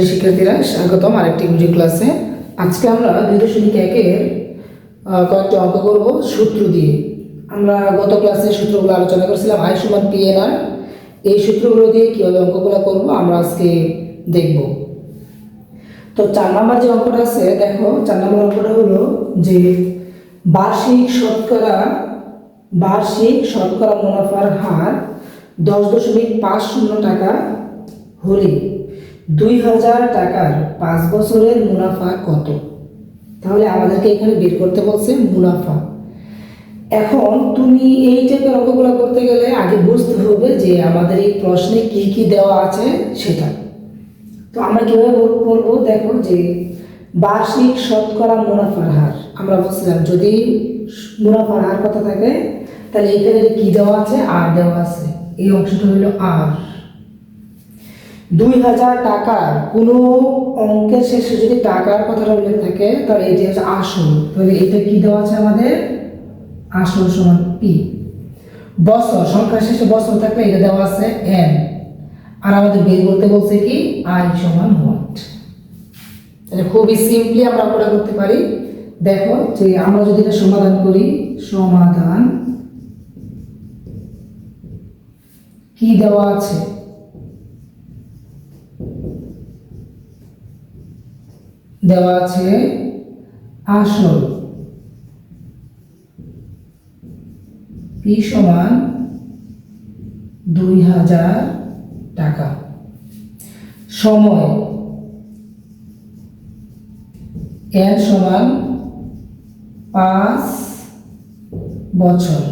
শ্রেণীর শিক্ষার্থীরা স্বাগতম আরেকটি ভিডিও ক্লাসে। আজকে আমরা 2.1-এর কয়েকটি অঙ্ক করব সূত্র দিয়ে। আমরা গত ক্লাসে সূত্রগুলো আলোচনা করেছিলাম, আই সমান পি এন আর। এই সূত্রগুলো দিয়ে কীভাবে অঙ্কগুলো করব আমরা আজকে দেখব। তো 4 নম্বর যে অঙ্কটা আছে, দেখো 4 নম্বর অঙ্কটা হলো যে বার্ষিক শতকরা মুনাফার হার 10.50 টাকা হলে 2000 টাকার 5 বছরের মুনাফা কত? তাহলে আমাদেরকে এখানে বের করতে বলছে মুনাফা। এখন তুমি এই টাইপের অঙ্কগুলো করতে গেলে আগে বুঝতে হবে যে আমাদের এই প্রশ্নে কি কি দেওয়া আছে সেটা। তো আমরা কীভাবে বলবো, দেখো যে বার্ষিক শতকরা মুনাফার হার। আমরা বলছিলাম যদি মুনাফার হার কত থাকে তাহলে এখানে কি দেওয়া আছে, আর দেওয়া আছে। এই অংশটা হলো আর। 2000 টাকার কোনো অঙ্কের শেষে যদি টাকার কথাটা উল্লেখ থাকে তাহলে এটি হচ্ছে আসল। তাহলে এটা কি দেওয়া আছে আমাদের, আসল সমান পি। বছর, সংখ্যার শেষে বছর থাকলে এটা দেওয়া আছে এন। আর আমাদের বের করতে বলছে কি আই সমান হোয়াট। তাহলে খুবই সিম্পলি আমরা অঙ্কটা করতে পারি। দেখো যে আমরা যদি এটা সমাধান করি, সমাধান কি দেওয়া আছে, দেওয়া আছে আসল পি সমান 2000 টাকা, সময় এন সমান 5 বছর,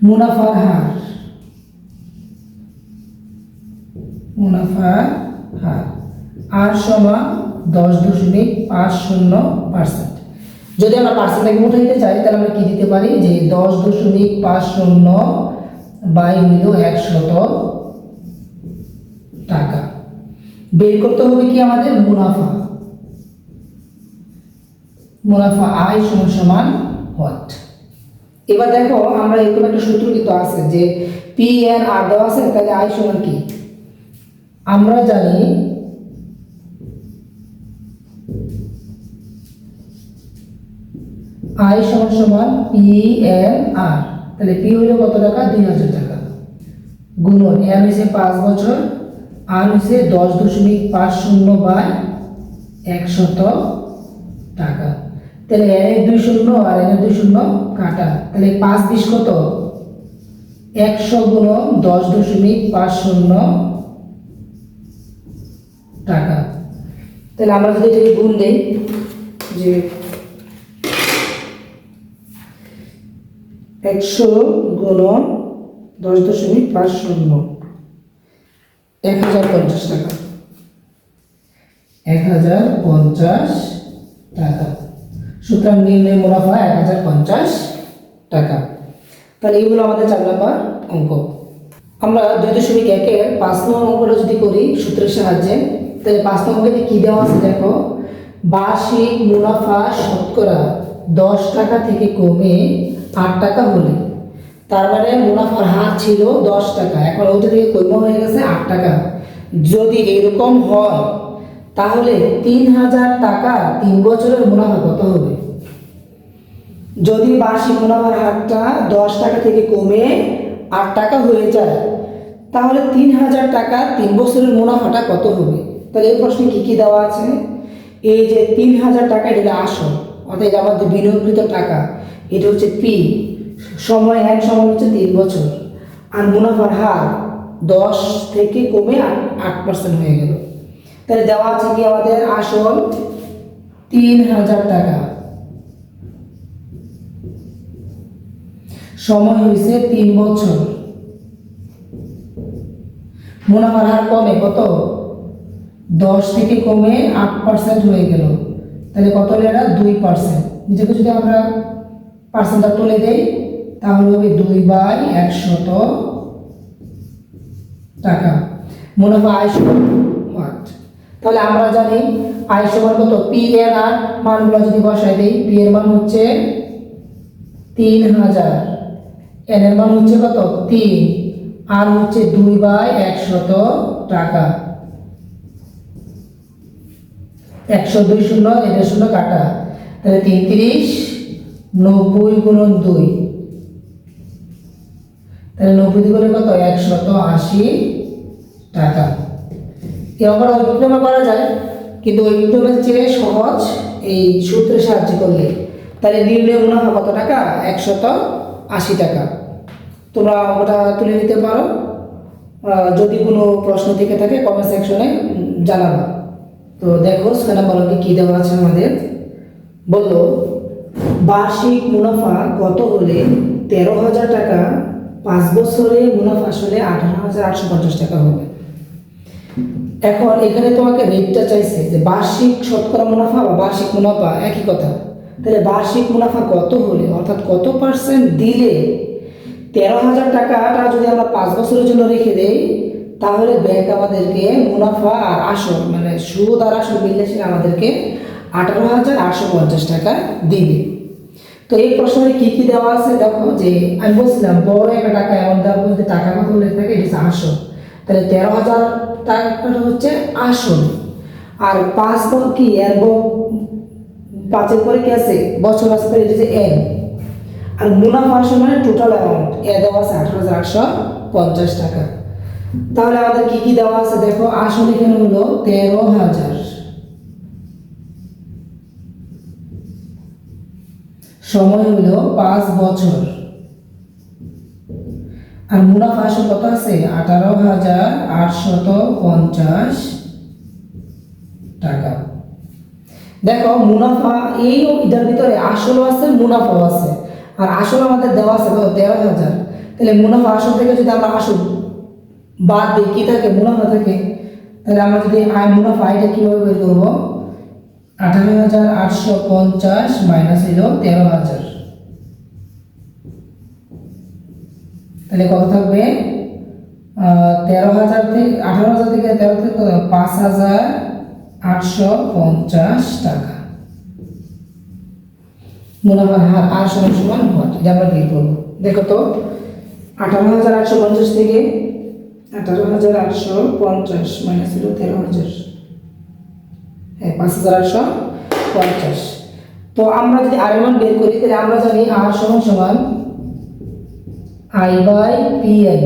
মুনাফার হার আর সমান 10.50%। যদি আমরা পার্সেন্টেজ উঠাইতে চাই তাহলে আমরা কি দিতে পারি যে 10.50 বাই হইল 100 টাকা। বের করতে হবে কি আমাদের মুনাফা আই সমান হোয়াট। এবার দেখো আমরা এরকম একটা সূত্র কিন্তু আছে যে পি এন আর দেওয়া আছে, তাহলে আই সমান কি আমরা জানি, আই সমান পি এন আর। তাহলে পি হইল কত টাকা, 2000 টাকা, গুণন এন হয়েছে 5 বছর, আর হয়েছে 10.50 বাই 100 টাকা। তাহলে এন এর 2 শূন্য আর এন এর 2 শূন্য কাটা, তাহলে 5 20 কত, 100 গুণন 10.50 টাকা। তাহলে আমরা যদি এটাকে গুণ দেই যে 100 গুণন 10.50 1050 টাকা, 1050 টাকা। সুতরাং নির্ণয় মুনাফা 1050 টাকা। তাহলে এইগুলো আমাদের 4 নম্বর অঙ্ক। আমরা 2.1-এর 5 নম্বর অঙ্কটা যদি করি সূত্রের সাহায্যে, তাহলে 5 নম্বরে কি দেওয়া আছে দেখো, বার্ষিক মুনাফা শতকরা 10 টাকা থেকে কমে 8 টাকা হলে, তার মানে মুনাফার হার ছিল 10 টাকা, এখন ওইটা থেকে কমে হয়ে গেছে 8 টাকা। যদি এরকম হয় তাহলে 3000 টাকা 3 বছরের মুনাফা কত হবে? যদি বার্ষিক মুনাফার হারটা 10 টাকা থেকে কমে 8 টাকা হয়ে যায় তাহলে 3000 টাকা 3 বছরের মুনাফাটা কত হবে? তাহলে এই প্রশ্নে কি কি দেওয়া আছে, এই যে 3000 টাকা এটা আসল, অর্থাৎ এটা আমাদের বিনিয়োগকৃত টাকা, এটা হচ্ছে পি, সময় এক সমান হচ্ছে 3 বছর, আর মুনাফার হার 10 থেকে কমে 8% হয়ে গেল। তাহলে দেওয়া আছে কি আমাদের আসল 3000 টাকা, সময় হয়েছে 3 বছর, মুনাফার হার কমে কত, 10 থেকে কমে 8% হয়ে গেল। তাহলে কত হলো এটা, 2%। নিজেকে যদি আমরা পার্সেন্টটা তুলে দেই তাহলে হবে 2/100 টাকা। মুনাফা আই সমান হোয়াট। তাহলে আমরা জানি আই সমান কত, পি এর আর মানগুলো যদি বসাই দেই, পি এর মান হচ্ছে 3000, এন এর মান হচ্ছে কত 3, আর হচ্ছে 2/100 টাকা। 102 শূন্য, এটা শূন্য কাটা, তাহলে 33, 90 গুণন 2, তাহলে 90 দিয়ে কত, 180 টাকা। এবার ঐক্যমা করা যায়, কিন্তু ঐক্যমের চেয়ে সহজ এই সূত্রের সাহায্যে করলে। তাহলে নির্ণয় মুনাফা কত টাকা, 180 টাকা। তোমরা ওটা তুলে নিতে পারো। যদি কোনো প্রশ্ন থেকে থাকে কমেন্ট সেকশনে জানাবো। তো দেখো ছয় নম্বর অঙ্কে কী দেওয়া আছে আমাদের। বললো বার্ষিক মুনাফা কত হলে 13,000 টাকা 5 বছরে মুনাফা আসলে 18,850 টাকা হবে। এখন এখানে তোমাকে রেটটা চাইছে যে বার্ষিক শতকরা মুনাফা বা বার্ষিক মুনাফা একই কথা। তাহলে বার্ষিক মুনাফা কত হলে, অর্থাৎ কত পার্সেন্ট দিলে 13,000 টাকাটা যদি আমরা 5 বছরের জন্য রেখে দেই, তাহলে ব্যাংক আমাদেরকে মুনাফা আর আসল মানে সুদ আর আসল মিললে আমাদেরকে 18,850 টাকা দিবে। তো এই প্রশ্নে কি কি দেওয়া আছে দেখো। যে আমি বলছিলাম বড় একটা টাকা এমন দেওয়া, যদি টাকা কত লেখা থাকে এটা আসল, তাহলে 13,000 টাকাটা হচ্ছে আসল। আর 5 কি এর 5-এর পরে কি আছে, বছর আছে, এটা হচ্ছে এন। আর মুনাফা আসল মানে টোটাল অ্যামাউন্ট, এ দেওয়া আছে 18,850 টাকা। তাহলে আমাদের কি কি দেওয়া আছে দেখো। আসল এখানে হলো 13,000, সময় হলো 5 বছর, আর মুনাফা আসল কত আছে 18,850 টাকা। দেখো মুনাফা এই এটার ভিতরে আসলও আছে মুনাফাও আছে, আর আসল আমাদের দেওয়া আছে কত 13,000। তাহলে মুনাফা আসল থেকে যদি আমরা আসল বাদ দিই কি থাকে, মুনাফা থাকে। তাহলে আমরা যদি মুনাফা এটা কিভাবে বের করবো, 18,850 মাইনাস হলো 13,000, তাহলে কত থাকবে 13,000 থেকে 18,000 থেকে 13 থেকে 5,850 টাকা। মুনাফার হার আর সমান সমান হট, এটা আমরা বের করবো। দেখো তো 18,850 থেকে 18,850 মাইনাস হলো 13,000, হ্যাঁ 5,850। তো আমরা যদি আর মান বের করি তাহলে আমরা জানি আর সমান সমান I by P N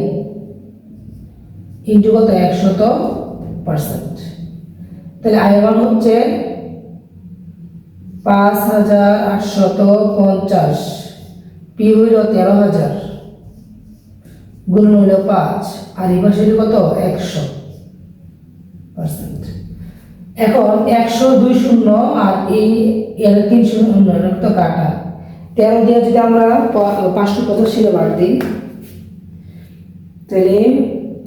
into কত 100%। তাহলে আই মান হচ্ছে 5,850, পি হইল 13,000, গুণ হইল 5, আর এই পাশে কত 100%। এখন 102 শূন্য আর এই 3 শূন্য তো কাটা, 13 দিয়ে যদি আমরা 585 বাদ দিই, তাহলে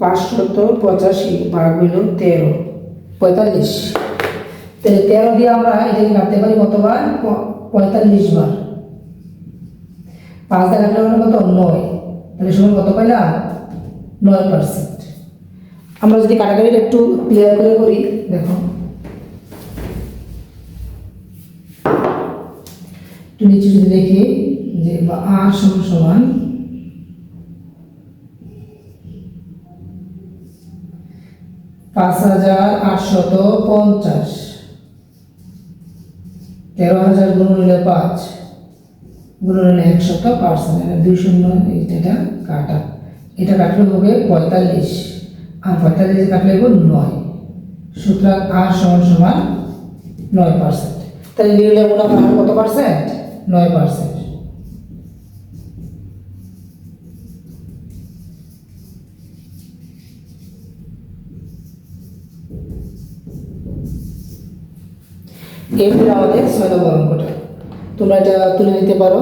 585 ভাগ হইল 13, 45। তাহলে 13 দিয়ে আমরা এটাকে কাটতে পারি কতবার, 45 বার। 5 দিয়ে কাটলে কত 9, তাহলে সমান কত পাইলাম 9%। আমরা যদি কাটাকাটিটা একটু ক্লিয়ার করে করি, দেখো একটু নিচে যদি দেখি যে আর সমান সমান 5,850, 13,000 গুণ হইলে 5 গুণ হইলে 100%, 2 শূন্য এটা কাটা, এটা কাটলে হবে 45, আর 45 কাটলে হবে 9। সুতরাং আর সমান সমান 9%। তাহলে নির্ণয় মুনাফা কত পার্সেন্ট, 9%। এই হলো আমাদের 6 নম্বর অঙ্কটা। তোমরা এটা তুলে নিতে পারো।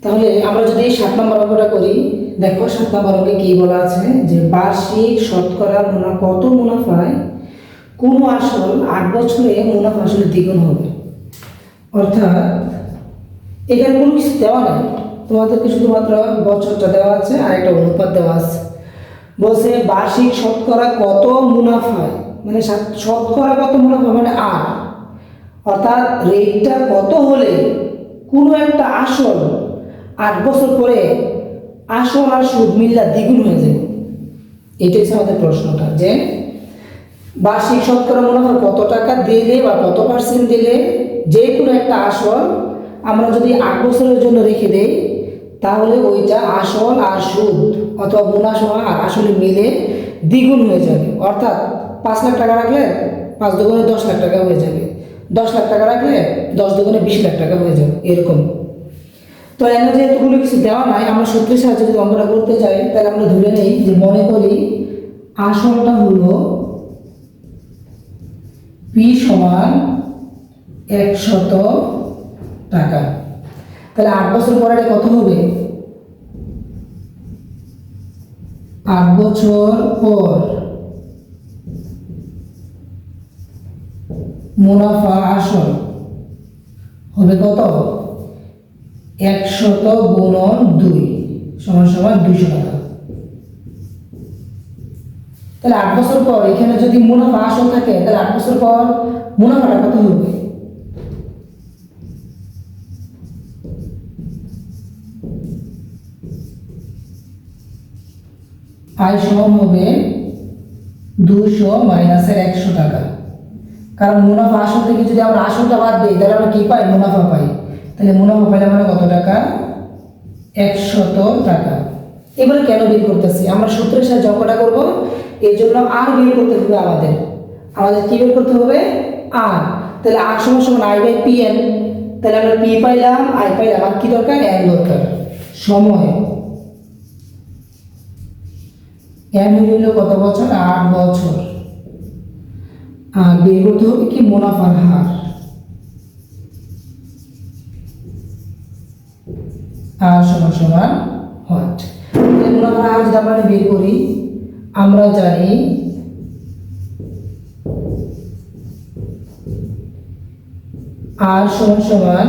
তাহলে আমরা যদি 7 নম্বর অঙ্কটা করি, দেখো 7 নম্বর অঙ্কে কি বলা আছে যে বার্ষিক শতকরা কত মুনাফায় কোন আসল 8 বছরে মুনাফা আসলে দ্বিগুণ হবে। অর্থাৎ এখানে কোনো কিছু দেওয়া নাই, তোমাদেরকে শুধুমাত্র বছরটা দেওয়া আছে আর একটা অনুপাত দেওয়া আছে। বলছে বার্ষিক শতকরা কত মুনাফায়, মানে শতকরা কত মুনাফা মানে আর, অর্থাৎ রেটটা কত হলে কোনো একটা আসল 8 বছর পরে আসল আর সুদ মিল্লা দ্বিগুণ হয়ে যাবে। এটাই হচ্ছে আমাদের প্রশ্নটা, যে বার্ষিক শতকরা মুনাফা কত টাকা দিলে বা কত পার্সেন্ট দিলে যে কোনো একটা আসল আমরা যদি 8 বছরের জন্য রেখে দেই, তাহলে ওইটা আসল আর সুদ অথবা মুনাফা আর আসলে মিলে দ্বিগুণ হয়ে যাবে। অর্থাৎ 5 লাখ টাকা রাখলে 5 দুগুণে 10 লাখ টাকা হয়ে যাবে, 10 লাখ টাকা রাখলে 10 দুগুণে 20 লাখ টাকা হয়ে যাবে, এরকম। তো এখানে যেহেতু কোনো কিছু দেওয়া নাই, আমরা সূত্রের সাহায্যে যদি অঙ্কটা করতে চাই, তাহলে আমরা ধরে নিই যে মনে করি আসলটা হলো পি সমান 100 টাকা। তাহলে 8 বছর পরে এটা কত হবে? 8 বছর পর মুনাফা আসল হবে কত? 100 গুণন 2 সমান সমান 200 টাকা। তাহলে 8 বছর পর এখানে যদি মুনাফা আসল থাকে, তাহলে 8 বছর পর মুনাফাটা কত হবে? আয় সমান হবে 200 মাইনাসের 100 টাকা। কারণ মুনাফা আসল থেকে যদি আমরা আসলটা বাদ দিই, তাহলে আমরা কি পাই? মুনাফা পাই। তাহলে মুনাফা পাইলে আমরা কত টাকা? 100 টাকা। এবারে কেন বের করতেছি? আমরা সূত্রের সাহায্যে অঙ্কটা করবো, এই জন্য আর বের করতে হবে আমাদের কি বের করতে হবে? আর। তাহলে আর সমান সমান আই বাই পি এন। তাহলে আমরা পি পাইলাম, আই পাইলাম, আর কি দরকার? এন দরকার। সময় এন হইল কত বছর? 8 বছর। আর বের করতে হবে কি? মুনাফার হার। আর সমান সমান হোয়াট? মুনাফার হার যদি আমরা বের করি, আমরা জানি আর সমান সমান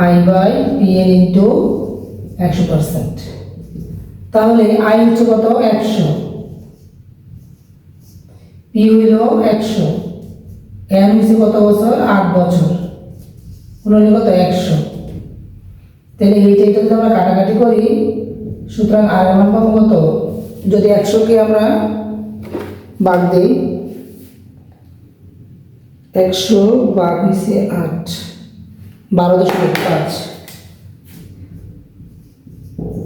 I by P N into 100%। তাহলে আই হচ্ছে কত? 100, পি হইল 100, এন হচ্ছে কত বছর? 8 বছর, হইল কত? 100। তাহলে এইটা যদি আমরা কাটাকাটি করি, সুতরাং আর এর মান পাবো কত? যদি 100কে আমরা ভাগ দিই, 100 ভাগ হয়েছে 8, 12.5,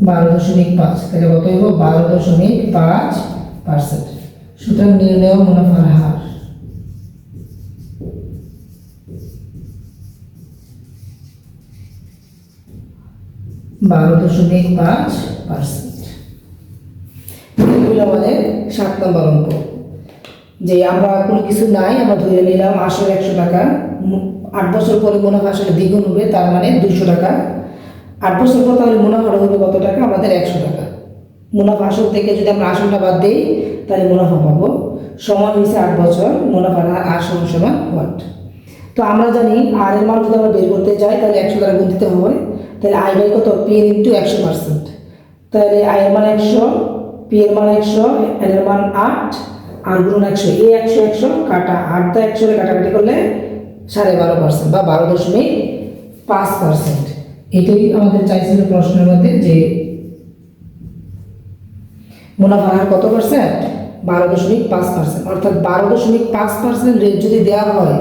12.5। তাহলে কত হইব? 12.5%। সুতরাং নির্ণয় মুনাফার হার। আমাদের 7 নম্বর অঙ্ক। যে আমরা কোনো কিছু নাই, আমরা ধরে নিলাম আসল 100 টাকা, 8 বছর পরে মুনাফা আসলে দ্বিগুণ হবে, তার মানে 200 টাকা। 8 বছর পর তাহলে মুনাফাটা হবে কত টাকা? আমাদের 100 টাকা। মুনাফা আসল থেকে যদি আমরা আসলটা বাদ দিই, তাহলে মুনাফা পাবো। সময় হয়েছে 8 বছর, মুনাফার আর সমান সমান হোয়াট? তো আমরা জানি আর এর মান যদি আমরা বের করতে যাই, তাহলে 100 দ্বারা গুণ দিতে হবে। তাহলে আই বাই কত? P N into 100%। তাহলে আই এর মান 100, পি এর মান 100, এন এর মান 8, আর গুণ 100। এই 100 100 কাটা, 8 দা 100 কাটাকাটি করলে 12.5% বা 12.5%। এটাই আমাদের চাইছিল প্রশ্নের মধ্যে, যে মুনাফার হার কত পার্সেন্ট? 12.5%। অর্থাৎ 12.5% রেট যদি দেওয়া হয়,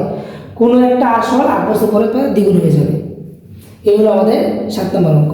কোনো একটা আসল 8 বছর পরে দ্বিগুণ হয়ে যাবে। এই হলো আমাদের 7 নম্বর অঙ্ক।